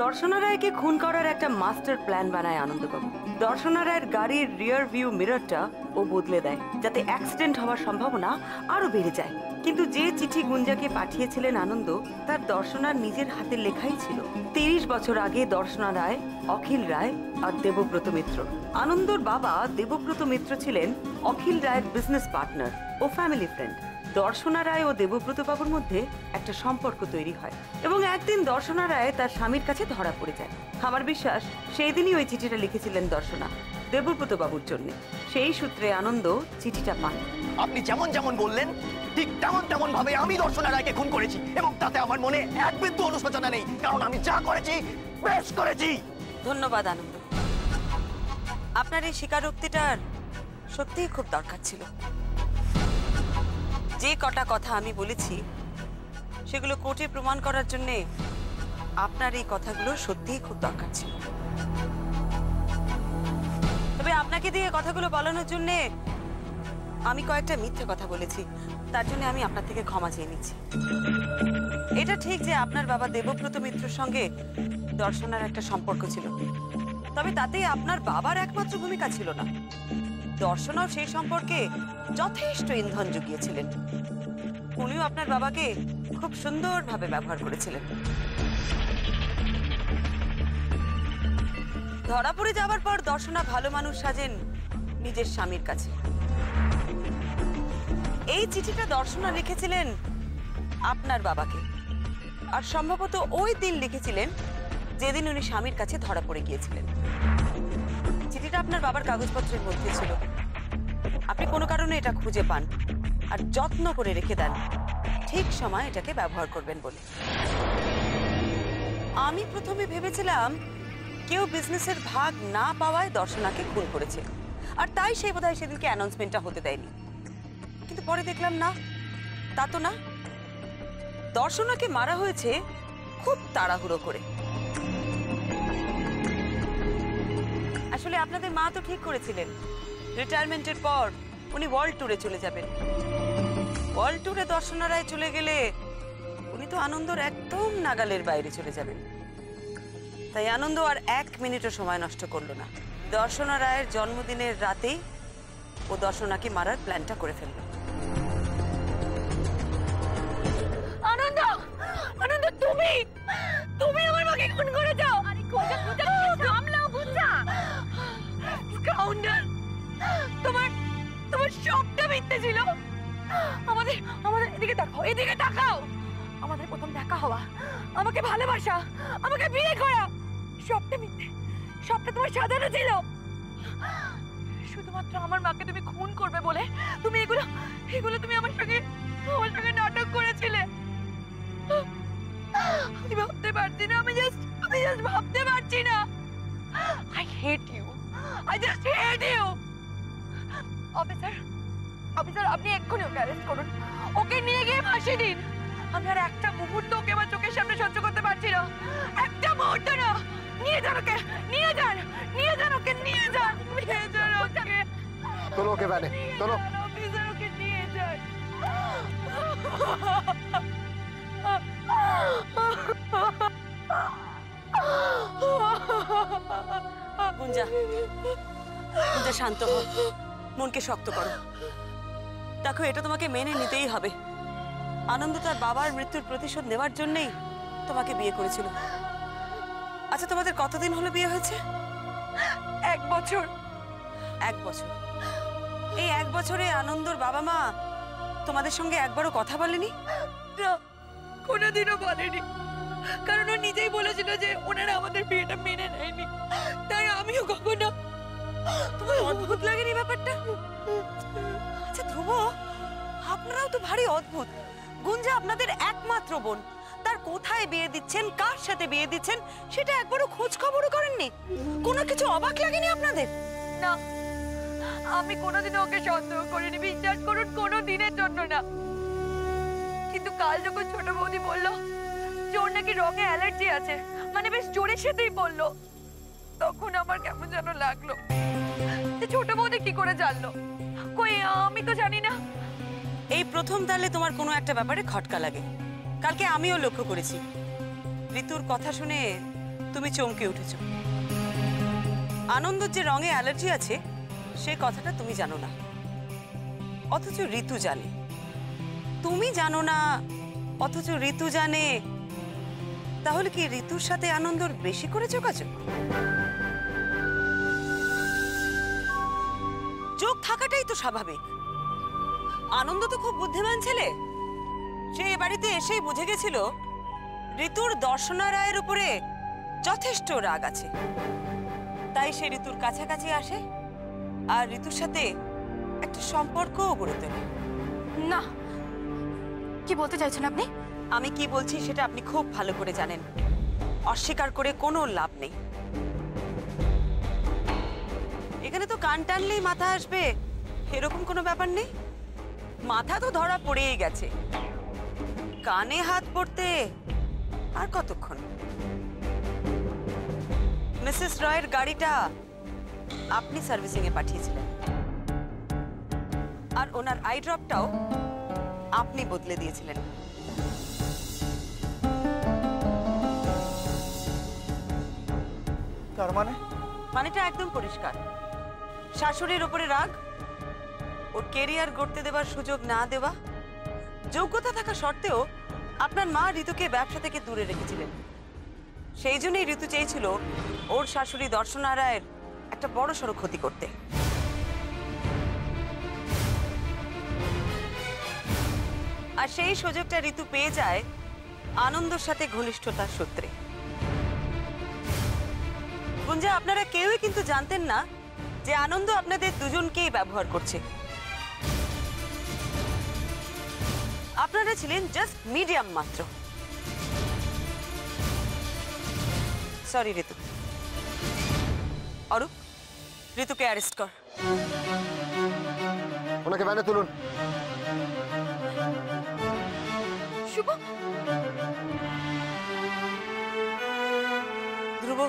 দর্শনা রায়কে খুন করার একটা মাস্টার প্ল্যান বানায় আনন্দবাবু। দর্শনা রায়ের গাড়ির রিয়ার ভিউ মিররটা ও বদলে দেয় যাতে অ্যাক্সিডেন্ট হওয়ার সম্ভাবনা আরো বেড়ে যায়। কিন্তু যে চিঠি গুঞ্জাকে পাঠিয়েছিলেন আনন্দ তার দর্শনার নিজের হাতে লেখাই ছিল। 30 বছর আগে দর্শনা রায়, অখিল রায় আর দেবব্রত মিত্র। আনন্দর বাবা দেবব্রত মিত্র ছিলেন অখিল রায়ের বিজনেস পার্টনার ও ফ্যামিলি ফ্রেন্ড। দর্শনা রায় ও দেবব্রত বাবুর মধ্যে একটা সম্পর্ক তৈরি হয় এবং একদিন দর্শনা রায় তার স্বামীর কাছে ধরা পড়ে যায়। আমার বিশ্বাস সেই দিনই ওই চিঠিটা লিখেছিলেন দর্শনা দেবব্রত বাবুর জন্য। সেই সূত্রে আনন্দ চিঠিটা পান। আপনি যেমন যেমন বললেন ঠিক তেমন তেমন ভাবে আমি দর্শনা রায়কে খুন করেছি এবং তাতে আমার মনে এক বিন্দু অনুশোচনা নেই, কারণ আমি যা করেছি বেশ করেছি। ধন্যবাদ আনন্দ, আপনার এই স্বীকারোক্তিটার সত্যিই খুব দরকার ছিল। যে কটা কথা আমি বলেছি সেগুলো কোর্টে প্রমাণ করার জন্য আপনার এই কথাগুলো সত্যিই খুব দরকার ছিল। তবে আপনাকে দিয়ে কথাগুলো বলানোর জন্য আমি কয়েকটা মিথ্যে কথা বলেছি, তার জন্য আমি আপনার থেকে ক্ষমা চেয়ে নিচ্ছি। এটা ঠিক যে আপনার বাবা দেবব্রত মিত্রের সঙ্গে দর্শনার একটা সম্পর্ক ছিল, তবে তাতে আপনার বাবার একমাত্র ভূমিকা ছিল না। দর্শনাও সেই সম্পর্কে যথেষ্ট ইন্ধন জুগিয়েছিলেন। উনিও আপনার বাবাকে খুব সুন্দরভাবে ব্যবহার করেছিলেন। ধরা পড়ে যাওয়ার পর দর্শনা ভালো মানুষ সাজেন নিজের স্বামীর কাছে। এই চিঠিটা দর্শনা লিখেছিলেন আপনার বাবাকে, আর সম্ভবত ওই দিন লিখেছিলেন যেদিন উনি স্বামীর কাছে ধরা পড়ে গিয়েছিলেন। চিঠিটা আপনার বাবার কাগজপত্রের মধ্যে ছিল। আপনি কোনো কারণে এটা খুঁজে পান আর যত্ন করে রেখে দেন ঠিক সময় এটাকে ব্যবহার করবেন বলে। আমি প্রথমে ভেবেছিলাম কেউ বিজনেসের ভাগ না পাওয়ায় দর্শনাকে খুন করেছে, আর তাই সেই বোধহয় সেদিনকে অ্যানাউন্সমেন্টটা হতে দেয়নি। কিন্তু পরে দেখলাম না, তা তো না। দর্শনাকে মারা হয়েছে খুব তাড়াহুড়ো করে। আসলে আপনাদের মা তো ঠিক করেছিলেন রিটায়ারমেন্টের পর উনি ওয়ার্ল্ড ট্যুরে চলে যাবেন। ওয়ার্ল্ড ট্যুরে দর্শনা রায় চলে গেলে উনি তো আনন্দর একদম নাগালের বাইরে চলে যাবেন। তাই আনন্দ আর 1 মিনিটও সময় নষ্ট করলো না। দর্শনা রায়ের জন্মদিনের রাতেই ও দর্শনাকে মারার প্ল্যানটা করে ফেলল। আনন্দ, আনন্দ, তুমি তুমি আমার মাকে খুন করেছো। আরে কোজা কোজা সামলাও গুঞ্জা। স্কাউন্ডার, তোমার সবটা মিথ্যে ছিল। আমাদের আমাদের এদিকে তাকাও, এদিকে তাকাও। আমাদের প্রথম দেখা হওয়া, আমাকে ভালোবাসা, আমাকে বিয়ে করা, সবটা মিথ্যে। সবটা তোমার সাজানো ছিল। শুধুমাত্র আমার মাকে তুমি খুন করবে বলে তুমি এগুলো তুমি আমার সঙ্গে নাটক করেছিলে। আমি ভাবতে পারছি না, আমি জাস্ট ভাবতে পারছি না। I hate you. I just hate you. Officer, আপনি এক্ষুনি ওকে অ্যারেস্ট করুন। ওকে নিয়ে গিয়ে ফাঁসি দিন। আমি আর একটা মুহূর্ত ওকে আমার চোখের সামনে সহ্য করতে পারছি না। একটা মুহূর্ত না। নিয়ে যান ওকে, নিয়ে যান ওকে, নিয়ে যান ওকে। তোলো ওকে ভ্যানে, তোলো। অফিসার, ওকে নিয়ে যান। গুঞ্জা, গুঞ্জা শান্ত হও, মনকে শক্ত করো। দেখো, এটা তোমাকে মেনে নিতেই হবে। আনন্দ তার বাবার মৃত্যুর প্রতিশোধ নেওয়ার জন্যই তোমাকে বিয়ে করেছিল। আচ্ছা, তোমাদের কতদিন হলো বিয়ে হয়েছে? 1 বছর। 1 বছর? এই 1 বছরে আনন্দর বাবা মা তোমাদের সঙ্গে একবারও কথা বলেনি? না, কোনোদিনও বলেনি। কারণ ও নিজেই বলেছিল যে ওনারা আমাদের বিয়েটা মেনে নেয়নি। তাই আমিও কখনো। তোমার অদ্ভুত লাগেনি ব্যাপারটা? আচ্ছা ধ্রুব, আপনারাও তো ভারী অদ্ভুত। গুঞ্জা আপনাদের একমাত্র বোন, তার কোথায় বিয়ে দিচ্ছেন, কার সাথে বিয়ে দিচ্ছেন সেটা একবারও খোঁজ খবরও করেননি? কোনো কিছু অবাক লাগেনি আপনাদের? না, আমি কোনোদিনও ওকে সন্দেহ করিনি, বিশ্বাস করুন, কোনো দিনের জন্য না। কিন্তু কাল যখন ছোট বৌদি বললো যে ওর নাকি রঙে অ্যালার্জি আছে, মানে বেশ জোরের সাথেই বললো, তখন আমার কেমন যেন লাগলো। ছোট বৌদি কি করে জানলো? কই, আমি তো জানি না। এই প্রথম তাহলে তোমার কোনো একটা ব্যাপারে খটকা লাগে। কালকে আমিও লক্ষ্য করেছি, ঋতুর কথা শুনে তুমি চমকে উঠেছ। আনন্দর যে রঙে অ্যালার্জি আছে সে কথাটা তুমি জানো না, অথচ ঋতু জানে। তুমি জানো না অথচ ঋতু জানে। তাহলে কি ঋতুর সাথে আনন্দর বেশি করে যোগাযোগ? যোগ থাকাটাই তো স্বাভাবিক। আনন্দ তো খুব বুদ্ধিমান ছেলে, সে এ বাড়িতে এসেই বুঝে গেছিল ঋতুর দর্শনা রায়ের উপরে যথেষ্ট রাগ আছে। তাই সে ঋতুর কাছাকাছি আসে আর ঋতুর সাথে একটা সম্পর্কও গড়ে তোলে। না, কি বলতে চাইছেন আপনি? আমি কি বলছি সেটা আপনি খুব ভালো করে জানেন। অস্বীকার করে কোনো লাভ নেই। এখানে তো কান টানলেই মাথা আসবে এরকম কোনো ব্যাপার নেই। মাথা তো ধরা পড়েই গেছে, কানে হাত পড়তে আর কতক্ষণ? মিসেস রয়ের গাড়িটা আপনি সার্ভিসিং এ পাঠিয়েছিলেন, আর ওনার আই ড্রপটাও আপনি বদলে দিয়েছিলেন। তার মানে? মানেটা একদম পরিষ্কার। শাশুড়ির উপরে রাগ, ওর কেরিয়ার গড়তে দেবার সুযোগ না দেওয়া, যোগ্যতা থাকা সত্ত্বেও আপনার মা ঋতুকে ব্যবসা থেকে দূরে রেখেছিলেন। সেই জন্যই ঋতু চেয়েছিল ওর শাশুড়ি দর্শনা রায়ের একটা বড় সড়ো ক্ষতি করতে। আর সেই সুযোগটা ঋতু পেয়ে যায় আনন্দর সাথে ঘনিষ্ঠতার সূত্রে। গুঞ্জা, আপনারা কেউই কিন্তু জানতেন না যে আনন্দ আপনাদের দুজনকেই ব্যবহার করছে। আপনারা ছিলেন জাস্ট মিডিয়াম মাত্র। সরি ঋতু। অরূপ, ঋতুকে অ্যারেস্ট কর। ওনাকে ভ্যানে তুলুন। শুভ, ধ্রুব,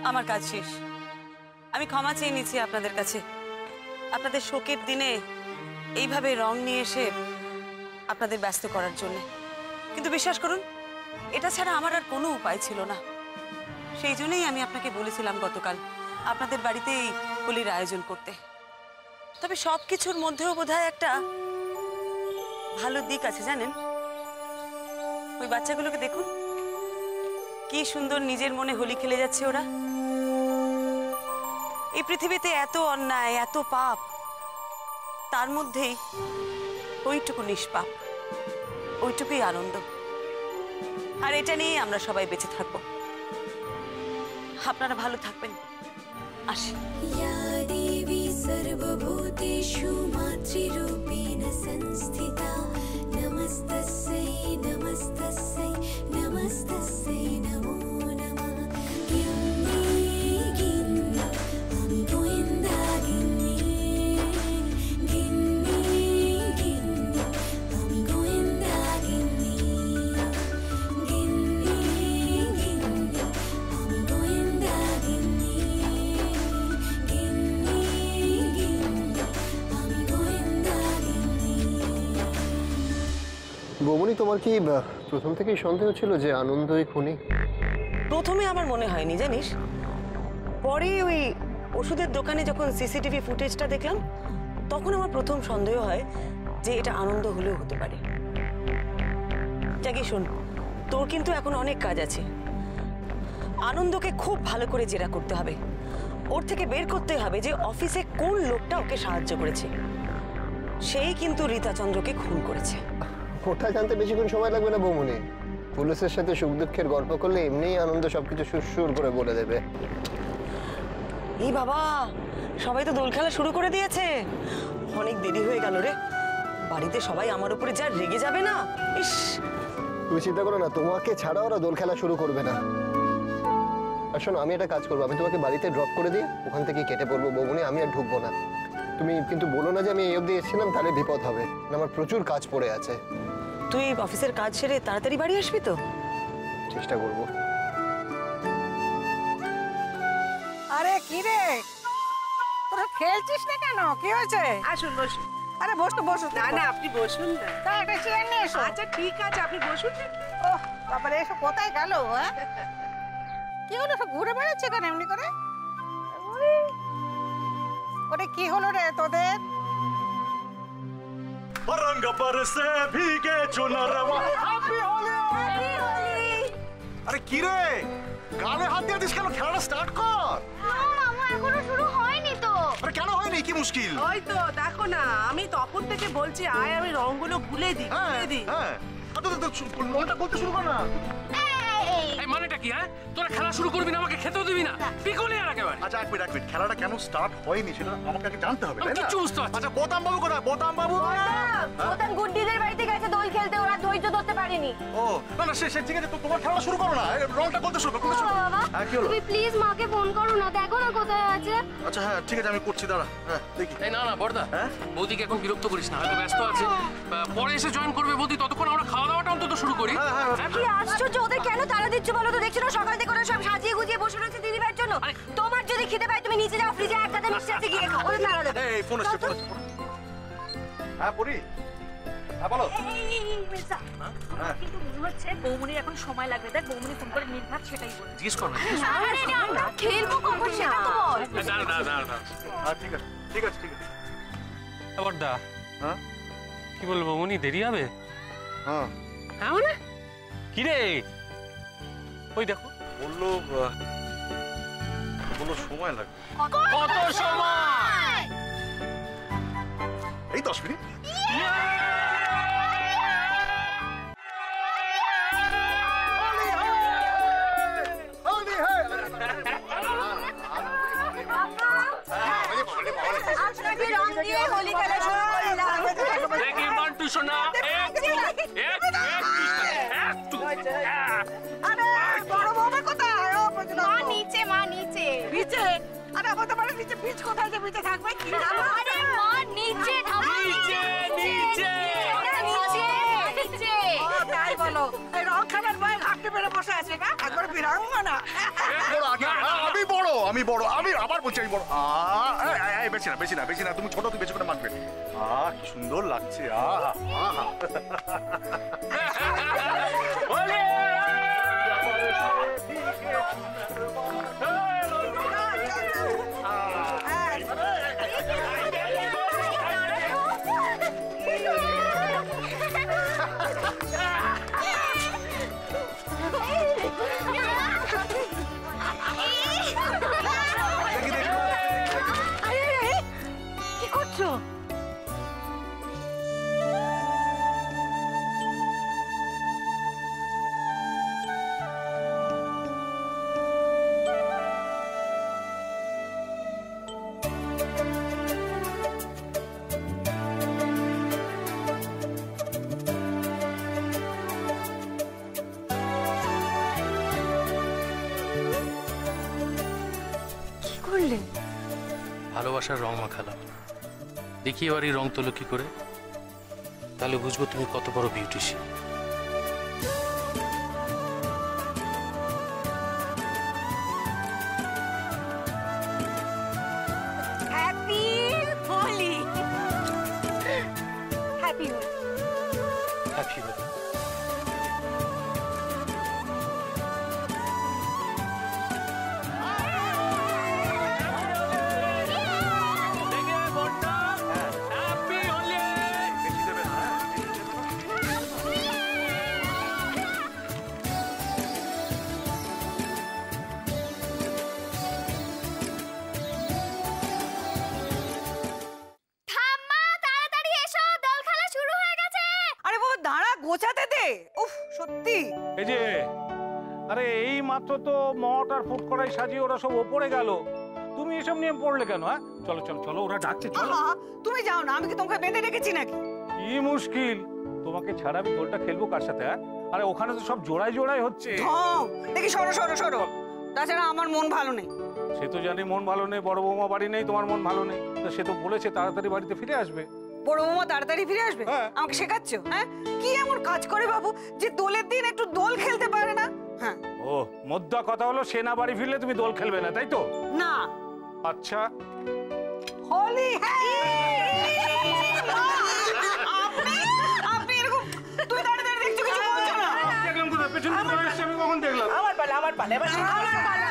আমার কাজ শেষ। আমি ক্ষমা চেয়ে নিচ্ছি আপনাদের কাছে। আপনাদের শোকের দিনে এইভাবে রং নিয়ে এসে আপনাদের ব্যস্ত করার জন্য। কিন্তু বিশ্বাস করুন, এটা ছাড়া আমার আর কোনো উপায় ছিল না। সেই জন্যই আমি আপনাকে বলেছিলাম গতকাল আপনাদের বাড়িতেই হোলির আয়োজন করতে। তবে সব কিছুর মধ্যেও বোধহয় একটা ভালো দিক আছে জানেন। ওই বাচ্চাগুলোকে দেখুন, কি সুন্দর নিজের মনে হোলি খেলে যাচ্ছে ওরা। এই পৃথিবীতে এত অন্যায়, এত পাপ, তার মধ্যেই ওইটুকু নিষ্পাপ, ওইটুকুই আনন্দ। আর এটা নিয়ে আমরা সবাই বেঁচে থাকবো। আপনারা ভালো থাকবেন। আসি। या देवी सर्वभूतेषु मातृरूपेण संस्थिता नमस्तस्यै नमस्तस्यै नमस्तस्यै नमो नमः गिन्नी गिन्नी আমি গোয়েন্দা গিন্নি गिन्नी गिन्नी আমি গোয়েন্দা গিন্নি गिन्नी गिन्नी আমি গোয়েন্দা গিন্নি বৌমনি, তোমার কি প্রথম থেকেই সন্দেহ ছিল যে আনন্দই খুনি? প্রথমে আমার মনে হয়নি জানিস, পরে ওই ওষুধের দোকানে যখন সিসিটিভি ফুটেজটা দেখলাম তখন আমার প্রথম সন্দেহ হয় যে এটা আনন্দ হলেও হতে পারে। জাগি শোন, তোর কিন্তু এখন অনেক কাজ আছে। আনন্দকে খুব ভালো করে জেরা করতে হবে। ওর থেকে বের করতে হবে যে অফিসে কোন লোকটা ওকে সাহায্য করেছে। সেই কিন্তু রীতা চন্দ্রকে খুন করেছে। ওটা জানতে বেশিক্ষণ সময় লাগবে না বৌমনি। পুলিশের সাথে সুখ দুঃখের গল্প করলে এমনিই আনন্দ সবকিছু সুরসুর করে বলে দেবে। এই বাবা, সবাই তো দোল খেলা শুরু করে দিয়েছে। অনেক দেরি হয়ে গেল রে। বাড়িতে সবাই আমার উপরে যা রেগে যাবে না। ইস, তুমি চিন্তা করো না, তোমাকে ছাড়া ওরা দোল খেলা শুরু করবে না। আর শোনো, আমি একটা কাজ করবো, আমি তোমাকে বাড়িতে ড্রপ করে দিয়ে ওখান থেকে কেটে পড়বো বৌমনি। আমি আর ঢুকবো না। তুমি কিন্তু বলো না যে আমি এই অবধি এসেছিলাম, তাহলে বিপদ হবে। আমার প্রচুর কাজ পড়ে আছে। তুই অফিসের কাজ সেরে তাড়াতাড়ি বাড়ি আসবি তো? চেষ্টা করবো। আরে কি রে, তোরা খেলছিস না কেন? কি হয়েছে? আসুন বসুন। আরে বসো বসো। না না আপনি বসুন না। তা একটা চেয়ার নিয়ে এসো। আচ্ছা ঠিক আছে আপনি বসুন না। ওহ বাবারে, এসো কোথায় গেল? হ্যাঁ কি হলো, সব ঘুরে বেড়াচ্ছে কেন এমনি করে? ওরে কি হলো রে তোদের? रंग बरसे भीगे चुनरवा हैप्पी होली। আরে কি রে গালে হাত দিয়ে দিস কেন? খেলাটা স্টার্ট কর। মামা এখনো শুরু হয়নি তো। আরে কেন হয়নি? কি মুশকিল? ওই তো দেখো না, আমি তখন থেকে বলছি আয় আমি রংগুলো ভুলে দিই ভুলে দিই। হ্যাঁ তো রংটা করতে শুরু কর না। এই মানেটা কি? হ্যাঁ তোরা খেলা শুরু করবি না, আমাকে খেতেও দিবি না, পিকলি আর একেবারে। আচ্ছা এক মিনিট খেলাটা কেন স্টার্ট হয়নি সেটা আমাকে আগে জানতে হবে, আমি তাই না? কিচ্ছু বুঝতে পারছি না। আচ্ছা বোতাম বাবু কোথায়? বোতাম বাবু ওদের গুড্ডিদের বাড়িতে গেছে দোল খেলতে, ওরা ধৈর্য ধরতে পারেনি। ও না না সে ঠিক আছে, তো তোমার খেলা শুরু করো না, এই রংটা করতে শুরু করো। বাবা হ্যাঁ কি হলো? তুমি প্লিজ মাকে ফোন করো না, দেখো না কোথায় আছে। আচ্ছা হ্যাঁ ঠিক আছে আমি করছি, দাঁড়া। হ্যাঁ দেখি। এই না না বড়দা, হ্যাঁ? বৌদিকে এখন বিরক্ত করিস না, হয়তো ব্যস্ত আছে, পরে এসে জয়েন করবে বৌদি, ততক্ষণ আমরা খাওয়া দাওয়াটা অন্তত শুরু করি। হ্যাঁ, হ্যাঁ। হ্যাঁ? কি আশ্চর্য, ওদের কেন তাড়া দিচ্ছ বলো তো? দেখছো না সকাল থেকে ওরা সব সাজিয়ে গুজিয়ে বসে রয়েছে দিদিভাইয়ের জন্য। তোমার যদি খিদে পায় তুমি নিচে যাও, ফ্রিজে এক গাদা মিষ্টি আছে গিয়ে খাও, ওদের তাড়া দেবে। এই ফোন আসছে, ফোন আসছে। হ্যাঁ পড়ি। হ্যাঁ বলো। হ্যাঁ। কিন্তু মনে হচ্ছে বৌমনির এখন সময় লাগবে, দেখ বৌমনি ফোন করে নির্ঘাত সেটাই বলে। জিজ্ঞেস কর না। আরে না, আমরা খেলবো কখন সেটা তো বল। দাঁড়া হ্যাঁ ঠিক আছে ঠিক আছে ঠিক আছে। বড়দা, হ্যাঁ কি বলবো উনি দেরি হবে? হ্যাঁ হ্যাঁ মানে কি রে? ওই দেখো বললো সময় লাগবে। কত সময়? এই 10 মিনিট। আপনাকে রং দিয়ে হোলি খেলা শুরু করলাম। দেখি মন্টু সোনা, আরে বড় বৌমা কোথায়? ও মা নিচে, মা নিচে। নিচে? আরে বলতে পারে নিচে বীজ কোথায়, যে নিচে থাকবে কি? আরে মা নিচে, ঠাম্মা নিচে, নিচে। নিচে, নিচে। ও তাই বলো, এই রং খেলার বয় ঘাটতে পেরে বসে আছে না? একবার বিরাঙ্গনা। আমি বড় আমি আবার বলছি আমি বড়। বেশি না তুমি ছোট, তুমি বেশি করে মারবে। কি সুন্দর লাগছে। কি করছো? কি করলে? ভালোবাসার রং মাখালাম, দেখি এবার এই রং তোলো কি করে, তাহলে বুঝবো তুমি কত বড় beautician. Happy Holi. Happy Holi. Happy Holi. ঠাম্মা তাড়াতাড়ি এসো, দোল খেলা শুরু হয়ে গেছে। আরে বাবা দাঁড়া, গোছাতে দে। উফ সত্যি। এই যে আরে এই মাত্র তো মট আর ফুট করাই সাজিয়ে ওরা সব ওপরে গেল, তুমি এসব নিয়ে পড়লে কেন? হ্যাঁ চলো চলো চলো, ওরা ডাকছে চলো। আহা, তুমি যাও না, আমি কি তোমাকে বেঁধে রেখেছি নাকি? কি মুশকিল, তোমাকে ছাড়া আমি দোলটা খেলবো কার সাথে? হ্যাঁ আরে ওখানে তো সব জোড়ায় জোড়ায় হচ্ছে। ঢং, দেখি সরো সরো সরো। তাছাড়া আমার মন ভালো নেই। সে তো জানি মন ভালো নেই, বড় বৌমা বাড়ি নেই, তোমার মন ভালো নেই, তো সে তো বলেছে তাড়াতাড়ি বাড়িতে ফিরে আসবে। বড় বৌমা তাড়াতাড়ি ফিরে আসবে? হ্যাঁ। আমাকে শেখাচ্ছ? হ্যাঁ কি এমন কাজ করে বাবু যে দোলের দিন একটু দোল খেলতে পারে না? হ্যাঁ ও মোদ্দা কথা হলো সে না বাড়ি ফিরলে তুমি দোল খেলবে না, তাই তো? না। আচ্ছা হোলি হ্যাঁ আমি কখন দেখলাম? আমার পালা আমার পালা এবার আমার পালা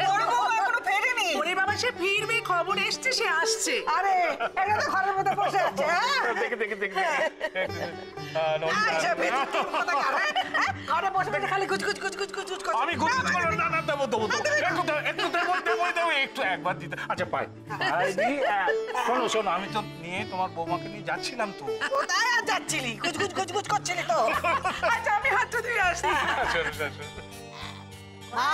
বড় বউ এখনো ফেরেনি। ওরে বাবা সে ফিরবে খবর এসছে সে আসছে আরে এটা তো ঘরের মধ্যে বসে আছে। দেখে আচ্ছা বেটি কি কথা করে? ঘরে বসে বসে খালি গুজ গুজ গুজ গুজ গুজ গুজ করছে। আমি ঘুষ করলাম না না দেবো একটু একবার দিতে। আচ্ছা পাই শোনো আমি তো নিয়ে তোমার বৌমাকে নিয়ে যাচ্ছিলাম তো। কোথায় আর যাচ্ছিলি? গুজ গুজ গুজ গুজ করছিলি তো। আচ্ছা আমি হাতটা ধুয়ে আসছি। মা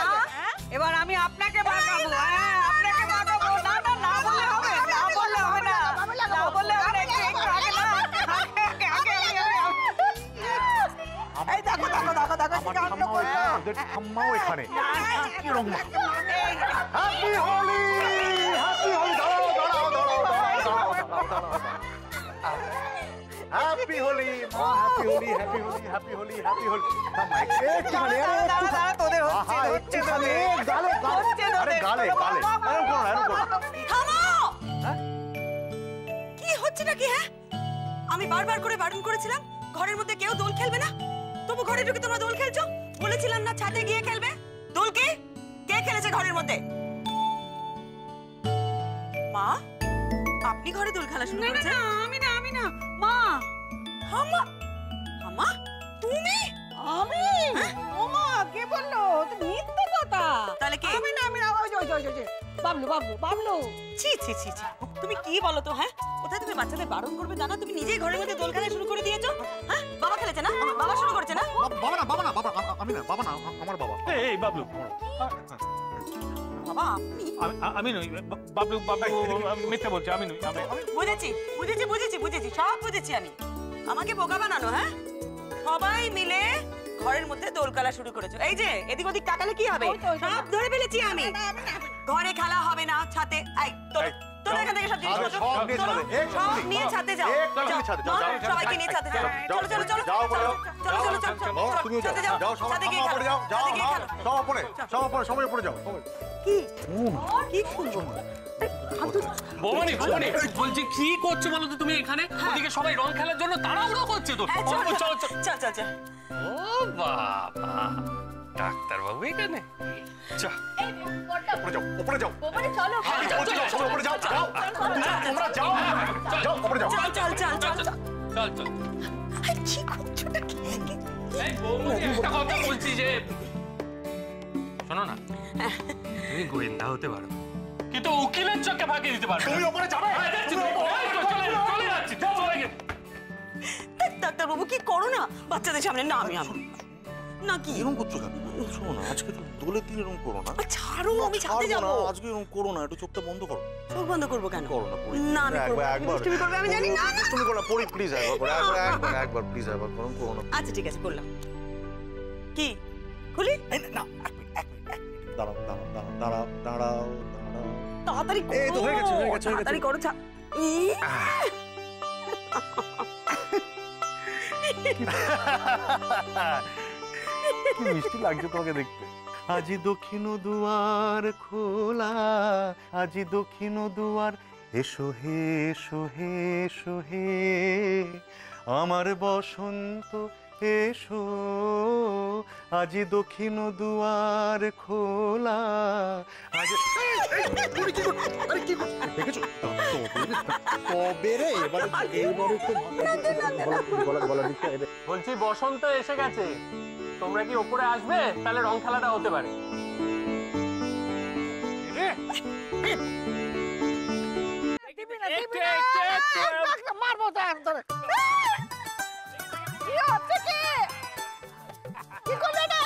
এবার আমি আপনাকে বাঁকাবো। হ্যাঁ আপনাকে বাঁকাবো। না না না বললে হবে না, বললে হবে না, না বললে হবে না। একটু আগে না আগে এই দেখো দেখো দেখো দেখো আমার ঠাম্মাও এখানে, ওদের ঠাম্মাও এখানে। কি রকম happy Holi, happy Holi. Happy Holi মা, happy Holi, happy Holi, happy Holi, happy Holi. একটুখানি, তোদের হচ্ছে হচ্ছে গালে গালে, আরে গালে গালে, এরকম করো না, এরকম করো না। থামো! কি হচ্ছে নাকি হ্যাঁ? আমি বারবার করে বারণ করেছিলাম ঘরের মধ্যে কেউ দোল খেলবে না, তবু ঘরে ঢুকে তোমরা দোল খেলছো। বলেছিলাম না ছাদে গিয়ে খেলবে। দোল কে খেলেছে ঘরের মধ্যে? মা আপনি ঘরে দোল খেলা শুরু করেছেন? আমি না আমি না মা। হাম্মা হাম্মা তুমি? আমি ওমা কে বললো? তুমি মিথ্যে কথা। তাহলে কে? আমি না আমি না ওই বাবলু বাবলু বাবলু। ছি ছি ছি ছি, তুমি কি বলো তো হ্যাঁ? কোথায় তুমি বাচ্চাদের বারণ করবে জানা, তুমি নিজেই ঘরের মধ্যে দোল খেলা শুরু করে দিয়েছো। হ্যাঁ বাবা খেলেছে না, বাবা শুরু করেছে না? বাবা না, বাবা না, বাবা আমি না, বাবা না, আমার বাবা। এই বাবলু, বাবা আপনি? আমি নই বাবলু, মিথ্যে বলছি, আমি নই। বুঝেছি বুঝেছি বুঝেছি বুঝেছি, সব বুঝেছি আমি। আমাকে বোকা বানানো হ্যাঁ? সবাই মিলে ঘরের মধ্যে দোল খেলা শুরু করেছো। এই যে এদিক ওদিক তাকালে কি হবে? সব ধরে ফেলেছি আমি। ঘরে খেলা হবে না, ছাদে। এই তোর এখান থেকে সব জিনিস সব নিয়ে ছাদে যাও। সবাইকে নিয়ে ছাদে যাও। চলো চলো চলো চলো চলো চলো চলো তুমিও যাও, যাও সবাই, ঠাম্মা উপরে যাও, যাও মা, সব উপরে, সব উপরে, সবাই উপরে যাও। কি কি শুনছো? বৌমানি বলছি কি করছো বলো তো তুমি এখানে? ওদিকে সবাই রং খেলার জন্য তাড়াহুড়ো করছে তো। চল চল চল চল। ও বাবা, ডাক্তার বাবু এখানে? উপরে যাও, উপরে যাও, ওপরে চলো। সবাই উপরে যাও, যাও, তোমরা যাও, যাও উপরে যাও। চল চল চল চল চল চল। কি করছো নাকি? এই বৌমানি একটা কথা বলছি যে শোনো না, তুমি গোয়েন্দা হতে পারো কিন্তু উকিলের চোখে ফাঁকি দিতে পারো। তুমি উপরে যাবে? চলে যাচ্ছি ডাক্তার বাবু কি করো না বাচ্চাদের সামনে? না আমি না কি এরকম করছো কেন? শোনো না, আজকে তো দোলের দিন এরকম করো না। ছাড়ো, আমি ছাদে যাব। আজকে এরকম করো না, একটু চোখটা বন্ধ করো। চোখ বন্ধ করবো কেন? করো না, না আমি করব না। তুমি করবে আমি জানি না। তুমি করো না, পড়ি প্লিজ একবার করো, একবার প্লিজ একবার করো, করো না। আচ্ছা ঠিক আছে করলাম। কি খুলি? না দাঁড়াও দাঁড়াও দাঁড়াও দাঁড়াও দাঁড়াও, তাড়াতাড়ি করো। এই তো হয়ে গেছে, হয়ে গেছে, তাড়াতাড়ি করো। কি মিষ্টি লাগছে তোমাকে দেখতে। আজি দক্ষিণ দুয়ার খোলা, আজি দক্ষিণ দুয়ার, এসো হে এসো হে এসো হে আমার বসন্ত এসো, আজি দক্ষিণ দুয়ার খোলা। দেখেছো তবে রে, এবারে এইবারে তো গলা দিচ্ছে। বলছি বসন্ত এসে গেছে, তোমরা কি ওপরে আসবে? তাহলে রং খেলাটা হতে পারে। মারবো তো একদম। কি হচ্ছে কি? কি করলে না?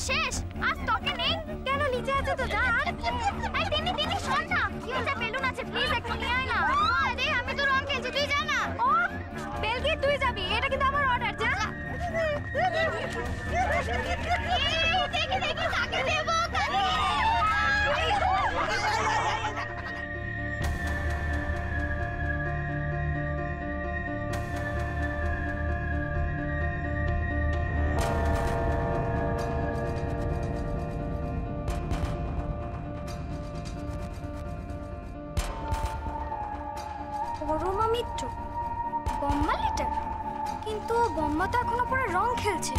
শেষ আজ তোকে নেই কেন নিচে আছে তো যা এই দিনি দিনি শোন না কি হচ্ছে বেলুন আছে প্লিজ একটু নিয়ে আয় না আরে আমি তো রং খেলছি তুই যা না ও বেলকি তুই যাবি এটা কিন্তু আমার অর্ডার যা দেখি দেখি কাকে দেব পরমা মিত্র বম্মা লেটার কিন্তু বম্মা তো এখনো পরে রং খেলছে